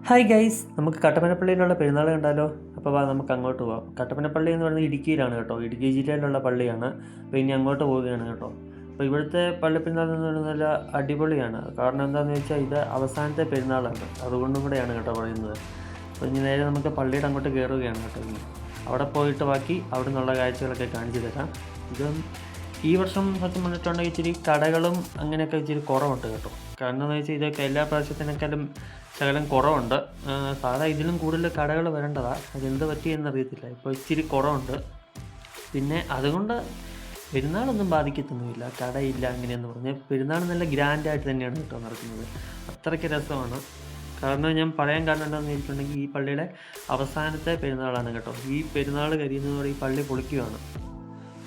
Hi guys, നമുക്ക് കട്ടപ്പനപ്പള്ളിയിലുള്ള പെരുന്നാൾ കണ്ടാലോ? അപ്പോൾ വാ, നമുക്ക് അങ്ങോട്ട് പോവാം. കട്ടപ്പനപ്പള്ളി എന്ന് പറയുന്നത് ഇടുക്കിയിലാണ് കേട്ടോ. ഇടുക്കി ജില്ലയിലുള്ള പള്ളിയാണ്. അപ്പോൾ ഇനി അങ്ങോട്ട് പോവുകയാണ് കേട്ടോ. അപ്പോൾ ഇവിടുത്തെ പള്ളിപ്പെരുന്നാൾ എന്ന് പറയുന്നത് നല്ല അടിപൊളിയാണ്. കാരണം എന്താണെന്ന് വെച്ചാൽ ഇത് അവസാനത്തെ പെരുന്നാളാണ്, അതുകൊണ്ടും കൂടെയാണ് കേട്ടോ പറയുന്നത്. അപ്പോൾ ഇനി നേരെ നമുക്ക് പള്ളിയുടെ അങ്ങോട്ട് കയറുകയാണ് കേട്ടോ. ഇനി അവിടെ പോയിട്ട് ബാക്കി അവിടെ നിന്നുള്ള കാഴ്ചകളൊക്കെ കാണിച്ചു തരാം. ഇത് ഈ വർഷം സത്യം പറഞ്ഞിട്ടുണ്ടെങ്കിൽ ഇച്ചിരി കടകളും അങ്ങനെയൊക്കെ ഇച്ചിരി കുറവുണ്ട് കേട്ടോ. കാരണം എന്താണെന്ന് വെച്ചാൽ ഇതൊക്കെ എല്ലാ പ്രാവശ്യത്തിനേക്കാളും ശകലം കുറവുണ്ട്. സാധാ ഇതിലും കൂടുതൽ കടകൾ വരേണ്ടതാണ്. അതെന്ത് പറ്റിയെന്നറിയത്തില്ല, ഇപ്പോൾ ഇച്ചിരി കുറവുണ്ട്. പിന്നെ അതുകൊണ്ട് പെരുന്നാളൊന്നും ബാധിക്കത്തൊന്നുമില്ല, കടയില്ല അങ്ങനെയെന്ന് പറഞ്ഞാൽ പെരുന്നാൾ നല്ല ഗ്രാൻഡായിട്ട് തന്നെയാണ് കേട്ടോ നടക്കുന്നത്. അത്രയ്ക്ക് രസമാണ്. കാരണം ഞാൻ പറയാൻ കാരണം എന്താണെന്ന് വെച്ചിട്ടുണ്ടെങ്കിൽ ഈ പള്ളിയുടെ അവസാനത്തെ പെരുന്നാളാണ് കേട്ടോ. ഈ പെരുന്നാൾ കഴിയുന്നതോടെ ഈ പള്ളി പൊളിക്കുകയാണ്,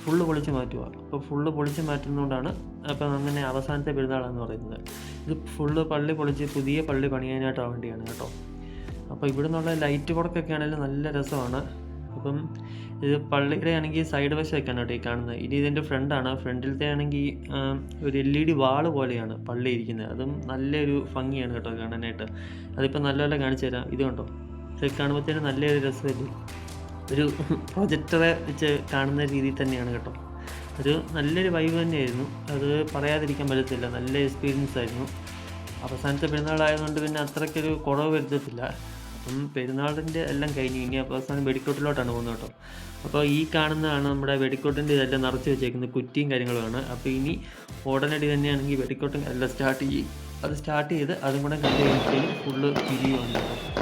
ഫുള്ള് പൊളിച്ച് മാറ്റുക. അപ്പോൾ ഫുള്ള് പൊളിച്ച് മാറ്റുന്നതുകൊണ്ടാണ് അപ്പം അങ്ങനെ അവസാനത്തെ പെരുന്നാളാണെന്ന് പറയുന്നത്. ഇത് ഫുള്ള് പള്ളി പൊളിച്ച് പുതിയ പള്ളി പണിയാനായിട്ട് വേണ്ടിയാണ് കേട്ടോ. അപ്പോൾ ഇവിടെ നിന്നുള്ള ലൈറ്റ് വർക്കൊക്കെ ആണെങ്കിലും നല്ല രസമാണ്. അപ്പം ഇത് പള്ളിയുടെ ആണെങ്കിൽ സൈഡ് വശമൊക്കെയാണ് കേട്ടോ ഈ കാണുന്നത്. ഇനി ഇതിൻ്റെ ഫ്രണ്ടാണ്. ഫ്രണ്ടിലത്തെ ആണെങ്കിൽ ഒരു LED വാള് പോലെയാണ് പള്ളി ഇരിക്കുന്നത്. അതും നല്ലൊരു ഭംഗിയാണ് കേട്ടോ കാണാനായിട്ട്. അതിപ്പോൾ നല്ലപോലെ കാണിച്ചു തരാം. ഇത് കണ്ടോ, ഇത് കാണുമ്പോഴത്തേനും നല്ലൊരു രസമല്ലേ. ഒരു പ്രൊജക്ടറെ വെച്ച് കാണുന്ന രീതിയിൽ തന്നെയാണ് കേട്ടോ. ഒരു നല്ലൊരു വൈബ് തന്നെയായിരുന്നു, അത് പറയാതിരിക്കാൻ പറ്റത്തില്ല. നല്ല എക്സ്പീരിയൻസ് ആയിരുന്നു. അവസാനത്തെ പെരുന്നാളായതുകൊണ്ട് പിന്നെ അത്രയ്ക്കൊരു കുറവ് വരുത്തത്തില്ല. അപ്പം പെരുന്നാളിൻ്റെ എല്ലാം കഴിഞ്ഞു. ഇനി അവസാനം വെടിക്കോട്ടിലോട്ടാണ് പോകുന്നത് കേട്ടോ. അപ്പോൾ ഈ കാണുന്നതാണ് നമ്മുടെ വെടിക്കോട്ടിൻ്റെ ഇതെല്ലാം നിറച്ച് വെച്ചേക്കുന്നത്, കുറ്റിയും കാര്യങ്ങളുമാണ്. അപ്പോൾ ഇനി ഉടനടി തന്നെയാണെങ്കിൽ വെടിക്കോട്ടും എല്ലാം സ്റ്റാർട്ട് ചെയ്ത് അതും കൂടെ കണ്ടു കഴിഞ്ഞാൽ ഫുള്ള് പിരിയുവാണ് കേട്ടോ.